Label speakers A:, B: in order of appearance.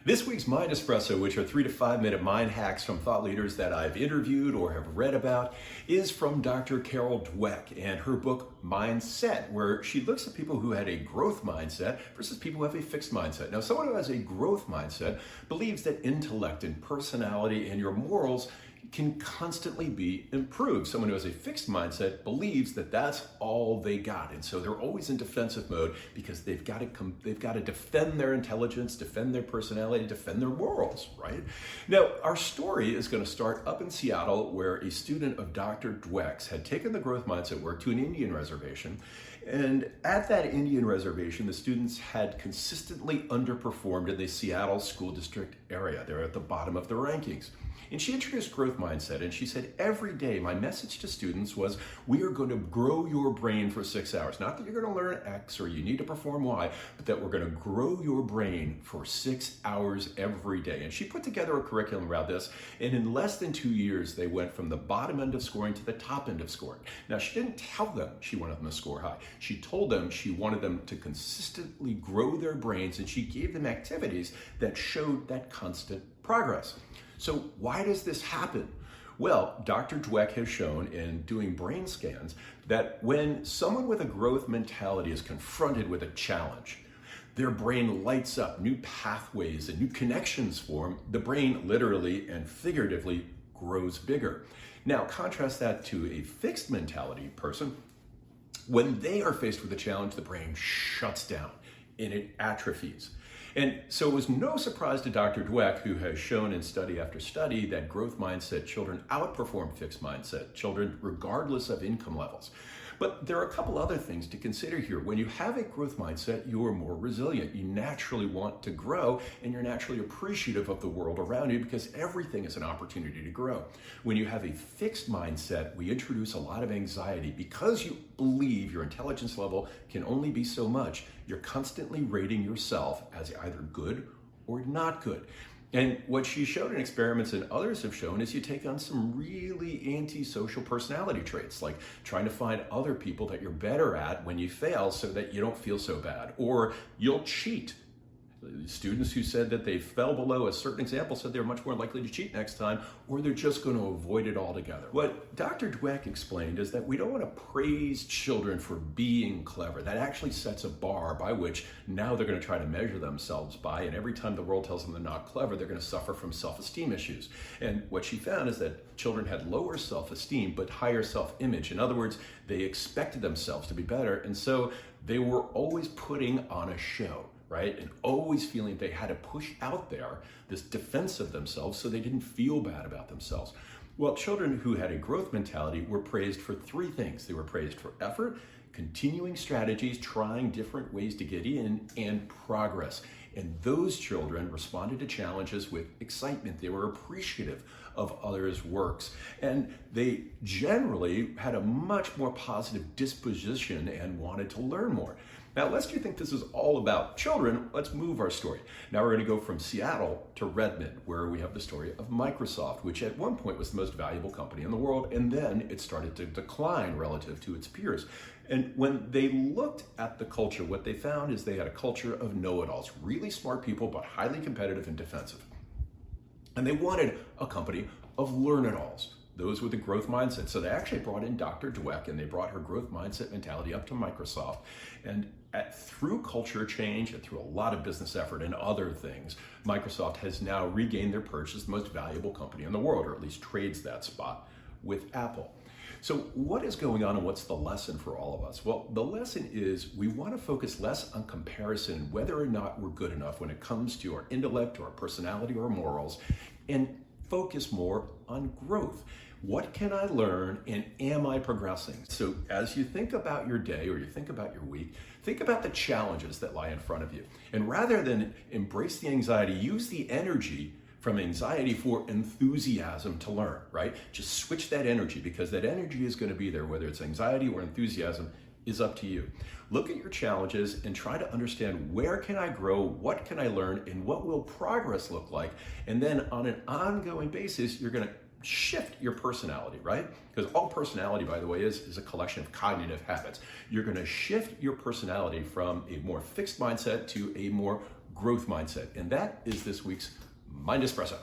A: This week's MindEspresso, which are 3 to 5 minute mind hacks from thought leaders that I've interviewed or have read about, is from Dr. Dweck and her book Mindset, where she looks at people who had a growth mindset versus people who have a fixed mindset. Now, someone who has a growth mindset believes that intellect and personality and your morals can constantly be improved. Someone who has a fixed mindset believes that that's all they got, and so they're always in defensive mode because they've got to defend their intelligence, defend their personality, defend their morals. Right now, our story is going to start up in Seattle, where a student of Dr. Dweck's had taken the growth mindset work to an Indian reservation. And at that Indian reservation, the students had consistently underperformed in the Seattle school district area. They're at the bottom of the rankings. And she introduced growth mindset, and she said, every day my message to students was, we are going to grow your brain for 6 hours. Not that you're going to learn X or you need to perform Y, but that we're going to grow your brain for 6 hours every day. And she put together a curriculum around this, and in less than 2 years, they went from the bottom end of scoring to the top end of scoring. Now, she didn't tell them she wanted them to score high. She told them she wanted them to consistently grow their brains, and she gave them activities that showed that constant progress. So why does this happen? Well, Dr. Dweck has shown in doing brain scans that when someone with a growth mentality is confronted with a challenge, their brain lights up, new pathways and new connections form. The brain literally and figuratively grows bigger. Now, contrast that to a fixed mentality person. When they are faced with a challenge, the brain shuts down and it atrophies. And so it was no surprise to Dr. Dweck, who has shown in study after study that growth mindset children outperform fixed mindset children regardless of income levels. But there are a couple other things to consider here. When you have a growth mindset, you are more resilient. You naturally want to grow, and you're naturally appreciative of the world around you because everything is an opportunity to grow. When you have a fixed mindset, we introduce a lot of anxiety because you believe your intelligence level can only be so much. You're constantly rating yourself as either good or not good. And what she showed in experiments and others have shown is you take on some really antisocial personality traits, like trying to find other people that you're better at when you fail so that you don't feel so bad, or you'll cheat. Students who said that they fell below a certain example said they're much more likely to cheat next time, or they're just going to avoid it altogether. What Dr. Dweck explained is that we don't want to praise children for being clever. That actually sets a bar by which now they're going to try to measure themselves by, and every time the world tells them they're not clever, they're going to suffer from self-esteem issues. And what she found is that children had lower self-esteem but higher self-image. In other words, they expected themselves to be better, and so they were always putting on a show. Right? And always feeling they had to push out there this defense of themselves so they didn't feel bad about themselves. Well, children who had a growth mentality were praised for three things. They were praised for effort, continuing strategies, trying different ways to get in, and progress. And those children responded to challenges with excitement. They were appreciative of others' works. And they generally had a much more positive disposition and wanted to learn more. Now, lest you think this is all about children, let's move our story. Now we're going to go from Seattle to Redmond, where we have the story of Microsoft, which at one point was the most valuable company in the world, and then it started to decline relative to its peers. And when they looked at the culture, what they found is they had a culture of know-it-alls, really smart people, but highly competitive and defensive. And they wanted a company of learn-it-alls. Those with the growth mindset. So they actually brought in Dr. Dweck, and they brought her growth mindset mentality up to Microsoft. And through culture change and through a lot of business effort and other things, Microsoft has now regained their perch as the most valuable company in the world, or at least trades that spot with Apple. So what is going on, and what's the lesson for all of us? Well, the lesson is we want to focus less on comparison, whether or not we're good enough when it comes to our intellect or our personality or morals, and focus more on growth. What can I learn, and am I progressing? So as you think about your day or you think about your week, think about the challenges that lie in front of you. And rather than embrace the anxiety, use the energy from anxiety for enthusiasm to learn, right? Just switch that energy, because that energy is going to be there, whether it's anxiety or enthusiasm is up to you. Look at your challenges and try to understand, where can I grow, what can I learn, and what will progress look like? And then on an ongoing basis, you're going to shift your personality, right? Because all personality, by the way, is a collection of cognitive habits. You're going to shift your personality from a more fixed mindset to a more growth mindset. And that is this week's Mind Espresso.